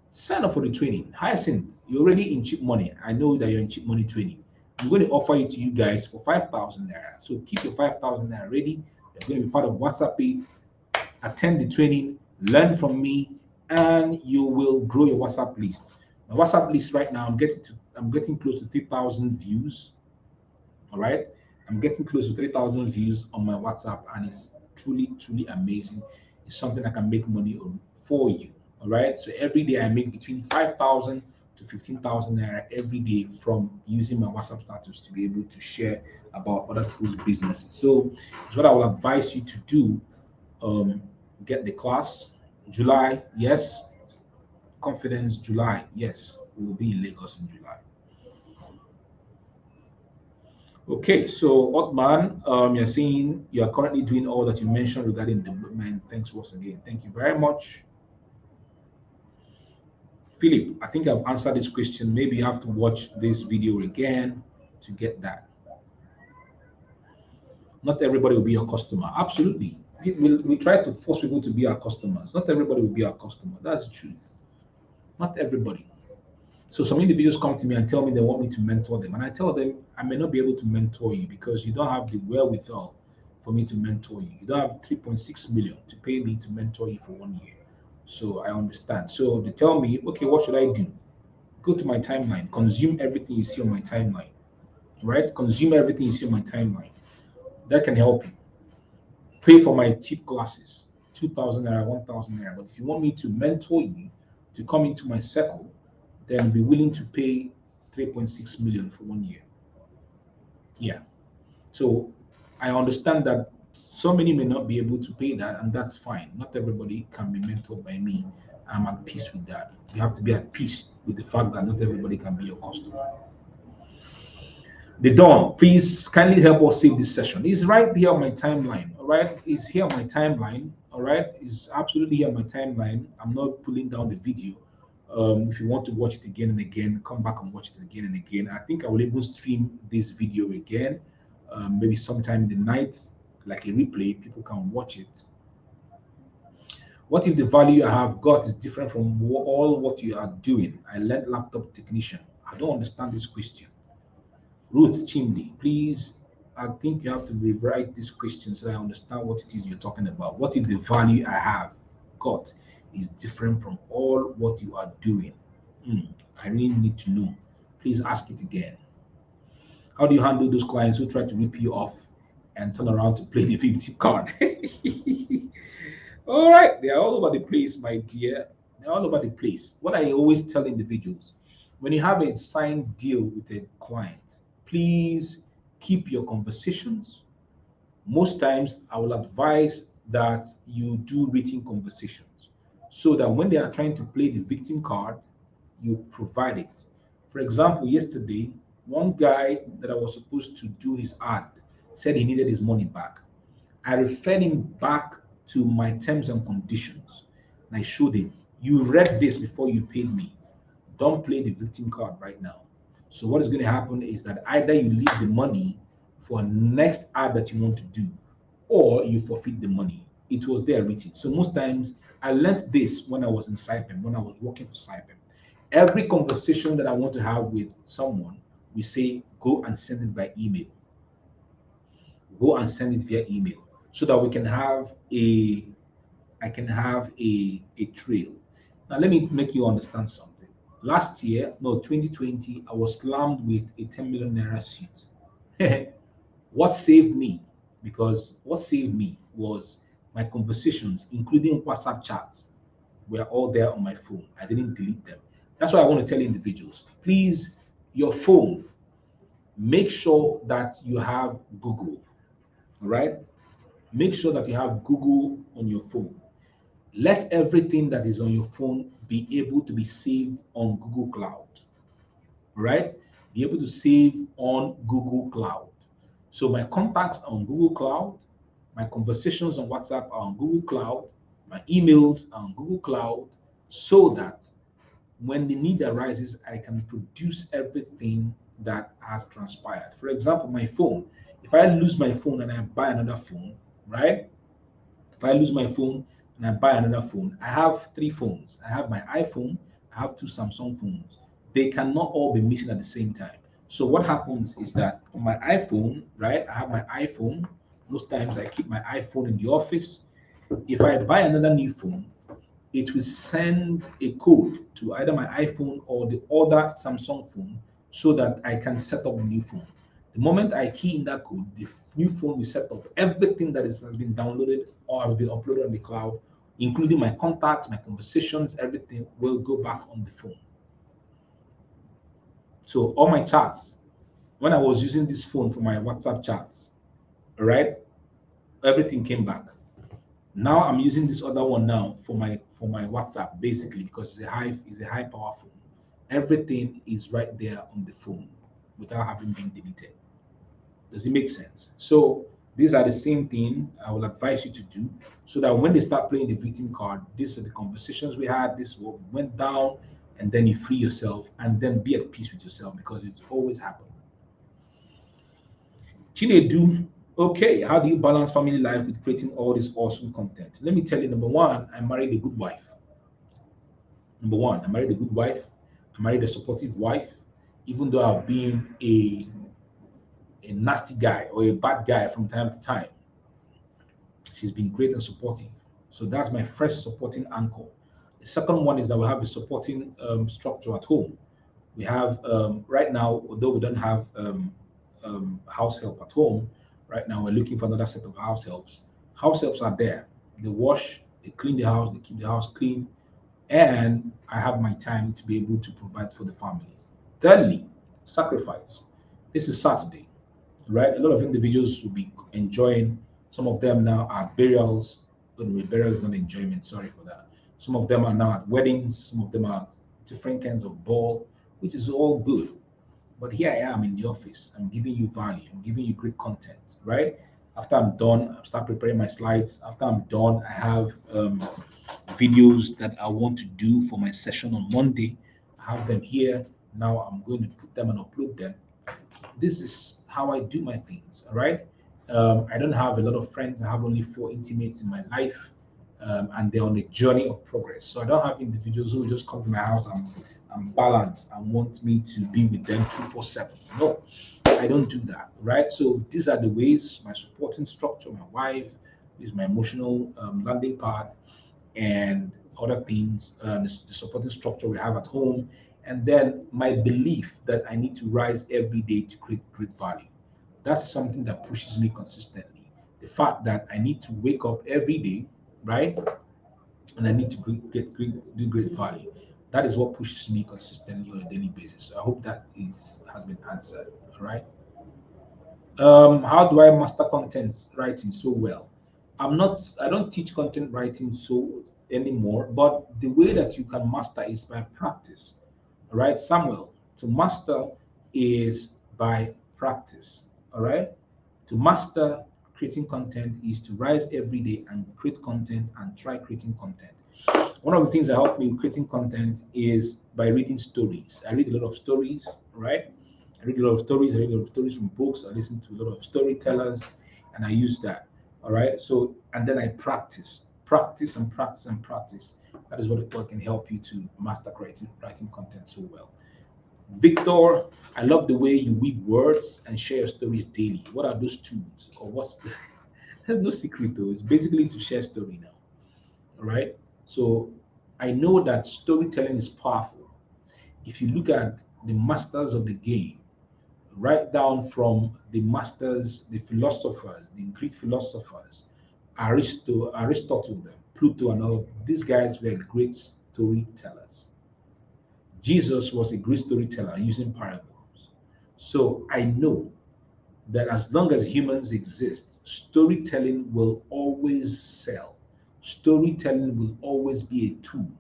Sign up for the training. Hyacinth, you're already in Cheap Money. I know that you're in Cheap Money training. I'm going to offer it to you guys for 5,000 naira. So keep your 5,000 naira ready. You're going to be part of WhatsApp it, attend the training, learn from me, and you will grow your WhatsApp list. My WhatsApp list right now, I'm getting close to 3,000 views. All right, I'm getting close to 3,000 views on my WhatsApp, and it's truly amazing. It's something I can make money on for you. All right, so every day I make between 5,000 to 15,000 naira every day from using my WhatsApp status to be able to share about other people's businesses. So it's what I will advise you to do. Get the class. July, yes. Confidence, July, yes. We will be in Lagos in July. Okay, so Otman, you're saying you are currently doing all that you mentioned regarding development. Thanks once again. Thank you very much. Philip, I think I've answered this question. Maybe you have to watch this video again to get that. Not everybody will be your customer. Absolutely. We try to force people to be our customers. Not everybody will be our customer. That's the truth. Not everybody. So some individuals come to me and tell me they want me to mentor them. And I tell them I may not be able to mentor you because you don't have the wherewithal for me to mentor you. You don't have 3.6 million to pay me to mentor you for 1 year. So I understand. So they tell me, okay, what should I do? Go to my timeline, consume everything you see on my timeline. Right? Consume everything you see on my timeline. That can help you. Pay for my cheap classes, 2,000 naira, 1,000 naira. But if you want me to mentor you to come into my circle, then be willing to pay 3.6 million for 1 year. Yeah. So I understand that so many may not be able to pay that, and that's fine. Not everybody can be mentored by me. I'm at peace with that. You have to be at peace with the fact that not everybody can be your customer. The Dawn, please kindly help us save this session. It's right here on my timeline. All right, it's here on my timeline. All right, it's absolutely here on my timeline. I'm not pulling down the video. If you want to watch it again and again, come back and watch it again and again. I think I will even stream this video again, maybe sometime in the night, like a replay. People can watch it. What if the value I have got is different from all what you are doing? I learned laptop technician. I don't understand this question. Ruth Chimney, please, I think you have to rewrite this question so I understand what it is you're talking about. What if the value I have got is different from all what you are doing? I really need to know. Please ask it again. How do you handle those clients who try to rip you off and turn around to play the victim card? All right, they are all over the place, my dear. They're all over the place. What I always tell individuals, when you have a signed deal with a client, please keep your conversations. Most times, I will advise that you do written conversations so that when they are trying to play the victim card, you provide it. For example, yesterday, one guy that I was supposed to do his ad said he needed his money back. I referred him back to my terms and conditions. And I showed him, you read this before you paid me. Don't play the victim card right now. So what is going to happen is that either you leave the money for next ad that you want to do, or you forfeit the money. It was there written. So most times I learned this when I was in Saipem, when I was working for Saipem. Every conversation that I want to have with someone, we say, go and send it by email. Go and send it via email so that we can have a I can have a trail. Now let me make you understand something. Last year, no, 2020, I was slammed with a 10 million naira suit. What saved me? Because what saved me was my conversations, including WhatsApp chats, were all there on my phone. I didn't delete them. That's why I want to tell individuals, please, your phone, make sure that you have Google, all right? Make sure that you have Google on your phone. Let everything that is on your phone be able to be saved on Google Cloud, right? Be able to save on Google Cloud. So my contacts are on Google Cloud, my conversations on WhatsApp are on Google Cloud, my emails are on Google Cloud, so that when the need arises, I can produce everything that has transpired. For example, my phone. If I lose my phone and I buy another phone, right? If I lose my phone and I buy another phone, I have three phones. I have my iPhone, I have two Samsung phones. They cannot all be missing at the same time. So what happens is that on my iPhone, right? I have my iPhone. Most times I keep my iPhone in the office. If I buy another new phone, it will send a code to either my iPhone or the other Samsung phone so that I can set up the new phone. The moment I key in that code, the new phone will set up everything has been downloaded or has been uploaded on the cloud, including my contacts, my conversations, everything will go back on the phone. So all my chats, when I was using this phone for my WhatsApp chats, right, everything came back. Now I'm using this other one now for my WhatsApp basically because it's a high power phone. Everything is right there on the phone without having been deleted. Does it make sense? So these are the same thing I will advise you to do so that when they start playing the victim card, these are the conversations we had, this is what went down, and then you free yourself and then be at peace with yourself because it's always happened. Chinedu, okay, how do you balance family life with creating all this awesome content? Let me tell you, number one, I married a good wife. Number one, I married a good wife. I married a supportive wife, even though I've been a nasty guy or a bad guy from time to time. She's been great and supportive. So that's my first supporting anchor. The second one is that we have a supporting structure at home. We have right now, although we don't have house help at home, right now we're looking for another set of house helps. House helps are there. They wash, they clean the house, they keep the house clean, and I have my time to be able to provide for the family. Thirdly, sacrifice. This is Saturday, right? A lot of individuals will be enjoying. Some of them now are at burials. Anyway, burial is not enjoyment. Sorry for that. Some of them are now at weddings. Some of them are at different kinds of ball, which is all good. But here I am in the office. I'm giving you value. I'm giving you great content, right? After I'm done, I start preparing my slides. After I'm done, I have videos that I want to do for my session on Monday. I have them here. Now I'm going to put them and upload them. This is how I do my things, all right? I don't have a lot of friends. I have only four intimates in my life. and they're on a journey of progress. So I don't have individuals who just come to my house and balance and want me to be with them 247. No, I don't do that, right? So these are the ways: my supporting structure, my wife is my emotional landing pad, and other things, the supporting structure we have at home, and then my belief that I need to rise every day to create great value. That's something that pushes me consistently. The fact that I need to wake up every day, right? And I need to do great value. That is what pushes me consistently on a daily basis. So I hope that is has been answered. All right. How do I master content writing so well? I don't teach content writing so anymore, but the way that you can master is by practice. All right, Samuel, to master is by practice. All right, to master creating content is to rise every day and create content and try creating content. One of the things that helped me with creating content is by reading stories. I read a lot of stories, right? I read a lot of stories. I read a lot of stories from books. I listen to a lot of storytellers, and I use that. All right. So, and then I practice, and practice, and practice. That is what can help you to master writing content so well. Victor, I love the way you weave words and share your stories daily. What are those tools, or what's the, there's no secret though. It's basically to share story now. All right. So I know that storytelling is powerful. If you look at the masters of the game, right down from the masters, the philosophers, the Greek philosophers, Aristotle, them, Pluto, and all of these guys were great storytellers. Jesus was a great storyteller using parables. So I know that as long as humans exist, storytelling will always sell. Storytelling will always be a tool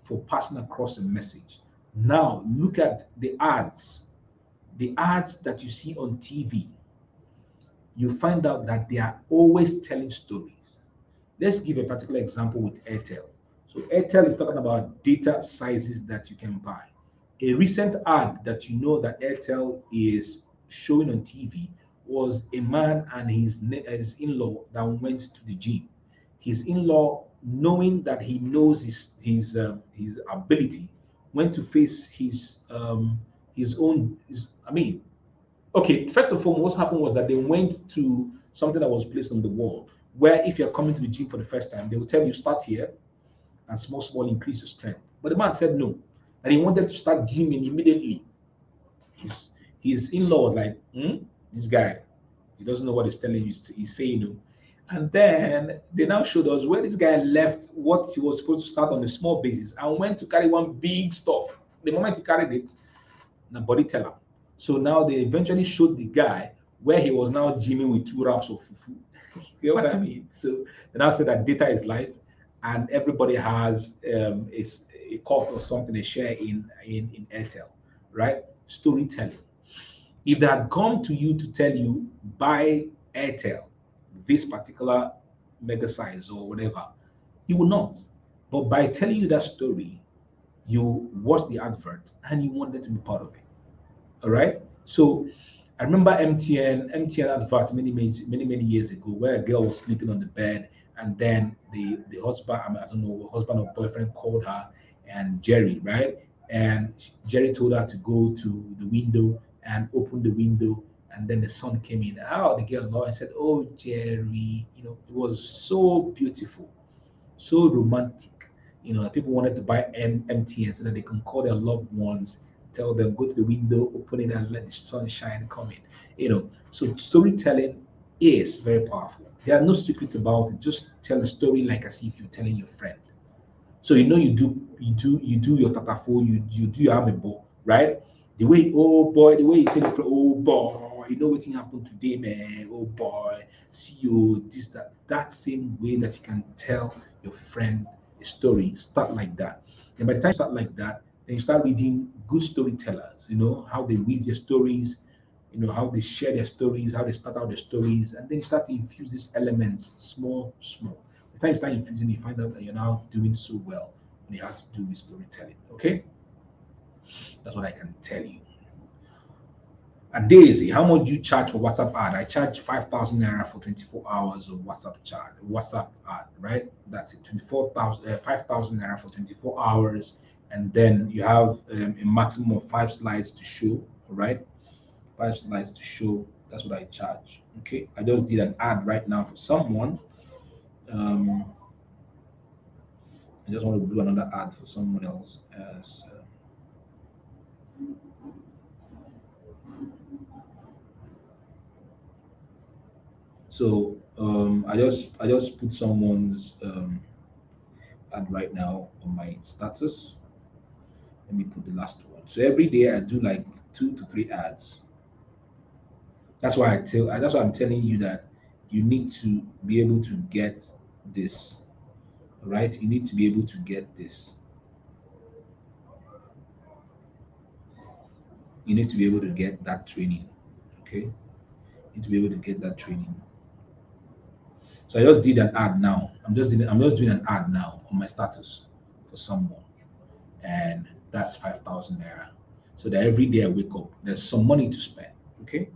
for passing across a message. Now, look at the ads that you see on TV. You find out that they are always telling stories. Let's give a particular example with Airtel. So, Airtel is talking about data sizes that you can buy. A recent ad that you know that Airtel is showing on TV was a man and his in-law that went to the gym. His in-law, knowing that he knows his ability, went to face his own. I mean, okay, first and foremost, what happened was that they went to something that was placed on the wall, where if you're coming to the gym for the first time, they will tell you start here and small increase your strength. But the man said no, and he wanted to start gymming immediately. His his in-law was like, this guy, he doesn't know what he's telling you. He's saying no. And then they now showed us where this guy left what he was supposed to start on a small basis and went to carry one big stuff. The moment he carried it, the body teller. So now they eventually showed the guy where he was now gymming with 2 wraps of fufu. You know what I mean? So they now said that data is life, and everybody has a cut or something, a share in Airtel, right? Storytelling. If they had come to you to tell you buy Airtel, this particular mega size or whatever, you will not. But by telling you that story, you watch the advert and you wanted to be part of it. All right. So I remember MTN advert many years ago where a girl was sleeping on the bed, and then the husband, I don't know, husband or boyfriend called her, and Jerry, right? And Jerry told her to go to the window and open the window, and then the sun came in. Oh, the girl law. I said, "Oh, Jerry, it was so beautiful, so romantic." People wanted to buy MTN so that they can call their loved ones, tell them, go to the window, open it, and let the sunshine come in. So storytelling is very powerful. There are no secrets about it. Just tell a story like as if you're telling your friend. So you do your tatafo, you do your amebo, right? The way you tell your friend, oh boy, what thing happened today, man? Oh boy, see you this that same way that you can tell your friend a story. Start like that. And by the time you start like that, then you start reading good storytellers, how they weave their stories, how they share their stories, how they start out their stories, and then you start to infuse these elements small, small. The time you start infusing, you find out that you're now doing so well when it has to do with storytelling. Okay, that's what I can tell you. A Daisy, how much do you charge for WhatsApp ad? I charge 5,000 naira for 24 hours of WhatsApp ad, right? That's it, 5,000 naira for 24 hours. And then you have a maximum of 5 slides to show, all right? 5 slides to show. That's what I charge. Okay, I just did an ad right now for someone. Um, I just want to do another ad for someone else as I just put someone's ad right now on my status. Let me put the last one. So every day I do like 2 to 3 ads. That's why I'm telling you that you need to be able to get this, right? You need to be able to get this. You need to be able to get that training. Okay? You need to be able to get that training. So I just did an ad now. I'm just doing an ad now on my status for someone. And that's 5,000 naira. So that every day I wake up, there's some money to spend. Okay?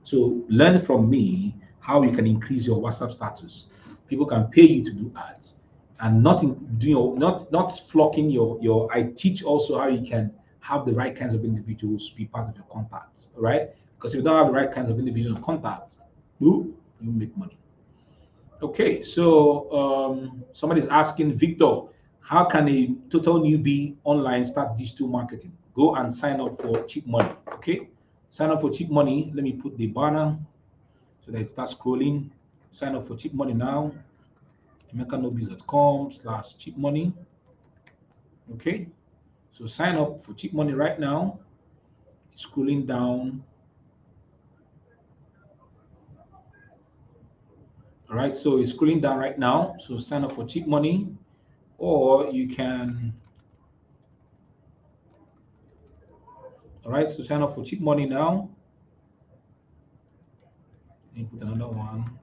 So learn from me how you can increase your WhatsApp status. People can pay you to do ads, and not in doing not flocking your. I teach also how you can have the right kinds of individuals be part of your contacts. All right, because if you don't have the right kinds of individuals in contacts, you make money. Okay, so somebody's asking Victor, how can a total newbie online start digital marketing? Go and sign up for cheap money. Okay, sign up for cheap money. Let me put the banner so that it starts scrolling. Sign up for cheap money now. emekanobis.com/cheap money. Okay, so sign up for cheap money right now. Scrolling down. All right, so it's scrolling down right now. So sign up for cheap money, or you can. All right, so sign up for cheap money now. Let me put another one.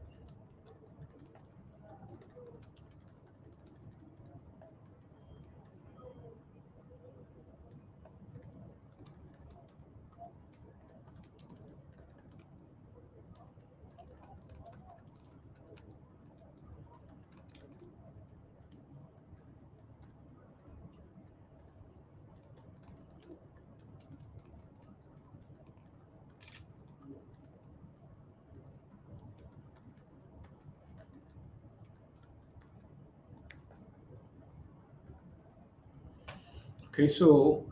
Okay, so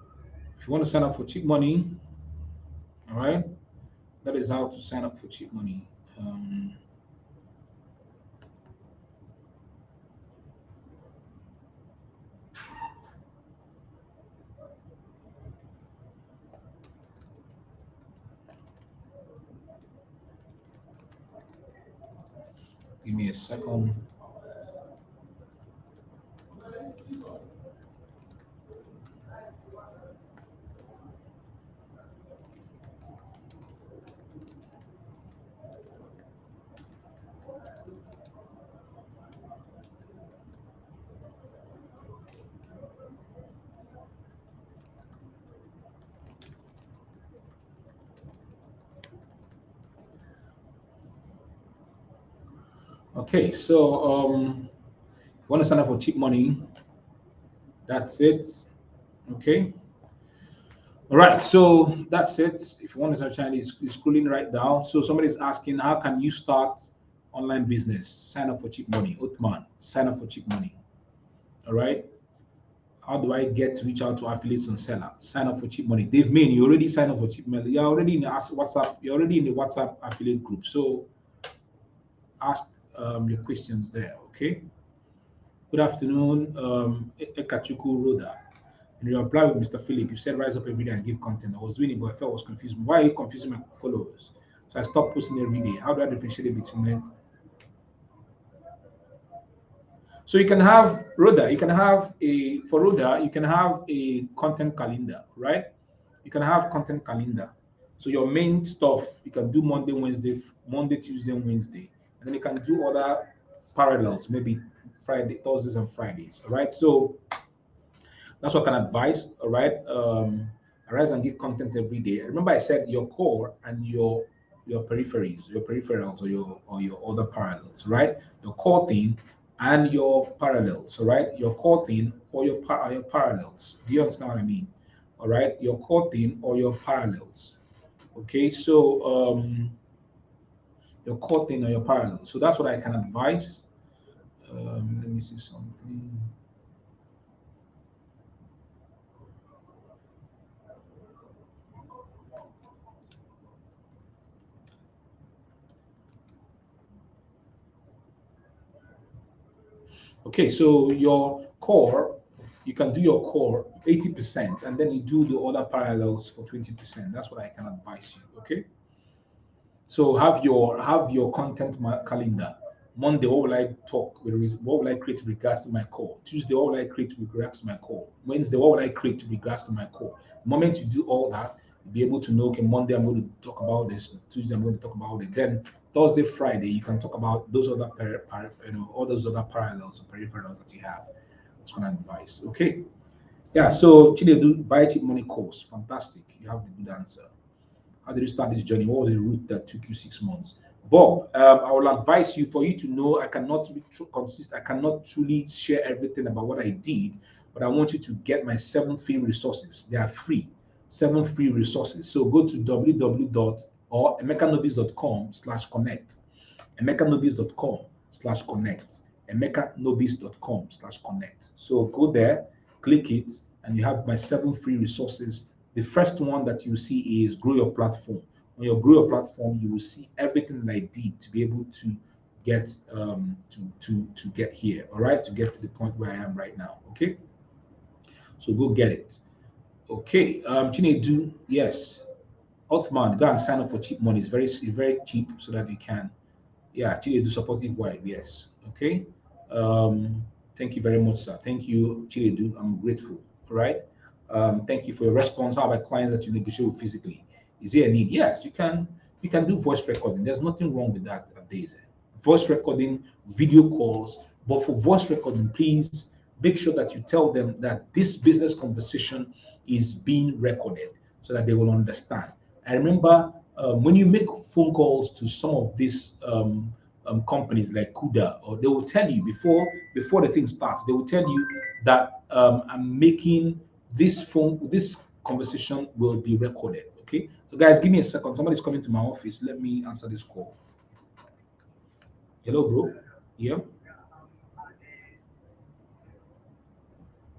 if you want to sign up for cheap money, all right, that is how to sign up for cheap money. Give me a second. Okay, so if you want to sign up for cheap money, that's it. Okay. All right, so that's it. If you want to start channel, it's scrolling right down. So somebody's asking, how can you start online business? Sign up for cheap money. Utman, sign up for cheap money. All right. How do I get to reach out to affiliates and seller? Sign up for cheap money. Dave Main, you already signed up for cheap money. You're already in the WhatsApp. You're already in the WhatsApp affiliate group. So ask your questions there. Okay. Good afternoon, Ekachuku Roda. In your reply with Mr. Philip, you said rise up every day and give content. I was doing it, but I felt I was confused. Why are you confusing my followers? So I stopped posting every day. How do I differentiate between them? So you can have Rhoda, you can have a for Rhoda, you can have a content calendar, right? You can have content calendar. So your main stuff you can do Monday, Tuesday, and Wednesday, and then you can do other parallels, maybe Friday, Thursdays, and Fridays. All right. So that's what I can advise. All right. I arise and give content every day. Remember, I said your core and your peripheries, your peripherals, or your other parallels, right? Your core thing and your parallels, all right? Your core thing or your parallels. Do you understand what I mean? All right, your core thing or your parallels. Okay, so your core thing or your parallels. So that's what I can advise. Let me see something. Okay, so your core, you can do your core 80%, and then you do the other parallels for 20%. That's what I can advise you. Okay. So have your content calendar. Monday, what will I talk with? What will I create with regards to my core? Tuesday, what will I create with regards to my core? Wednesday, what will I create with regards to my core? The moment you do all that, you'll be able to know. Okay, Monday I'm going to talk about this. Tuesday I'm going to talk about it. Then Thursday, Friday, you can talk about those other all those other parallels or peripherals that you have. That's one advice. Okay. Yeah. So Chinedu, buy cheap money course. Fantastic. You have the good answer. How did you start this journey? What was the route that took you 6 months? Bob, I will advise you for you to know I cannot I cannot truly share everything about what I did, but I want you to get my 7 free resources. They are free, 7 free resources. So go to www or emekanobis.com/connect, emekanobis.com/connect, emekanobis.com/connect. So go there, click it, and you have my 7 free resources. The first one that you see is grow your platform. On your grow your platform, you will see everything that I did to be able to get to get here. All right, to get to the point where I am right now. Okay, so go get it. Okay, Chinedu, yes. Othman, go and sign up for cheap money. It's very cheap so that you can. Yeah, Chinedu supportive wife. Yes. Okay. Thank you very much, sir. Thank you, Chinedu. I'm grateful. All right. Thank you for your response. How about clients that you negotiate with physically? Is there a need? Yes, you can. You can do voice recording. There's nothing wrong with that these days. Voice recording, video calls. But for voice recording, please make sure that you tell them that this business conversation is being recorded so that they will understand. I remember when you make phone calls to some of these companies like Kuda, or they will tell you before the thing starts, they will tell you that I'm making this conversation will be recorded. Okay, so guys, give me a second. Somebody's coming to my office. Let me answer this call. Hello, bro. Yeah,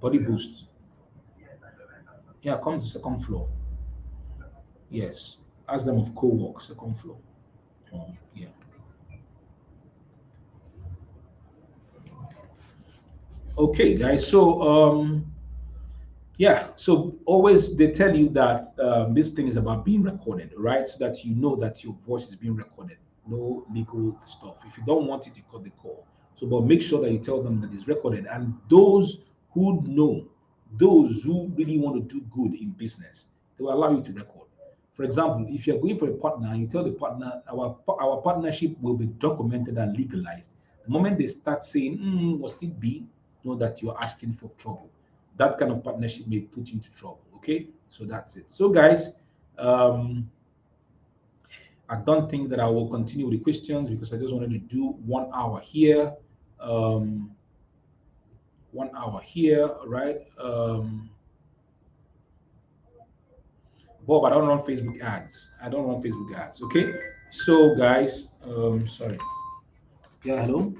body boost. Yeah, come to second floor. Yes, ask them of co-work second floor. Yeah. Okay, guys. So yeah, so always they tell you that this thing is about being recorded, right? So that you know that your voice is being recorded. No legal stuff. If you don't want it, you cut the call. So, but make sure that you tell them that it's recorded. And those who know, those who really want to do good in business, they will allow you to record. For example, if you're going for a partner and you tell the partner, our partnership will be documented and legalized. The moment they start saying, must it be, know that you're asking for trouble. That kind of partnership may put you into trouble. Okay, so that's it. So, guys, um, I don't think that I will continue with the questions because I just wanted to do 1 hour here, um, 1 hour here, right? Bob, I don't run Facebook ads. I don't run Facebook ads. Okay, so guys, sorry. Yeah, hello.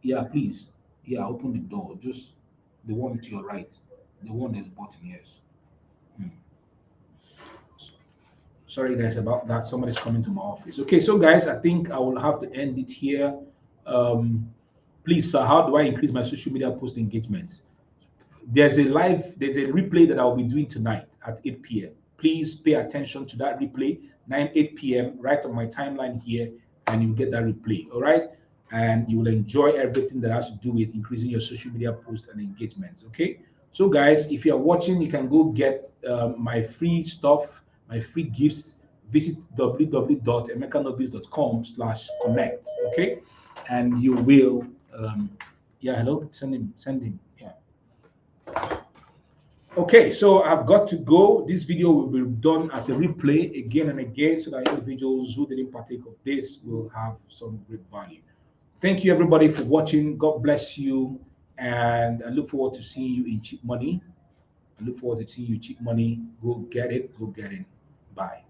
Yeah, please. Yeah, open the door. Just the one to your right, the one that's bottom. Yes. Hmm. Sorry guys about that. Somebody's coming to my office. Okay, so guys, I think I will have to end it here. um Please, sir, how do I increase my social media post engagements? There's a replay that I'll be doing tonight at 8 p.m. Please pay attention to that replay, 8 p.m. right on my timeline here, and you get that replay. All right, and you will enjoy everything that has to do with increasing your social media posts and engagements. Okay, so guys, if you are watching, you can go get my free stuff, my free gifts. Visit www.emekanobis.com/connect. Okay, and you will yeah, hello, send him, yeah. Okay, so I've got to go. This video will be done as a replay again and again so that individuals who didn't partake of this will have some great value. Thank you, everybody, for watching. God bless you. And I look forward to seeing you in Cheap Money. I look forward to seeing you Cheap Money. Go get it. Go get it. Bye.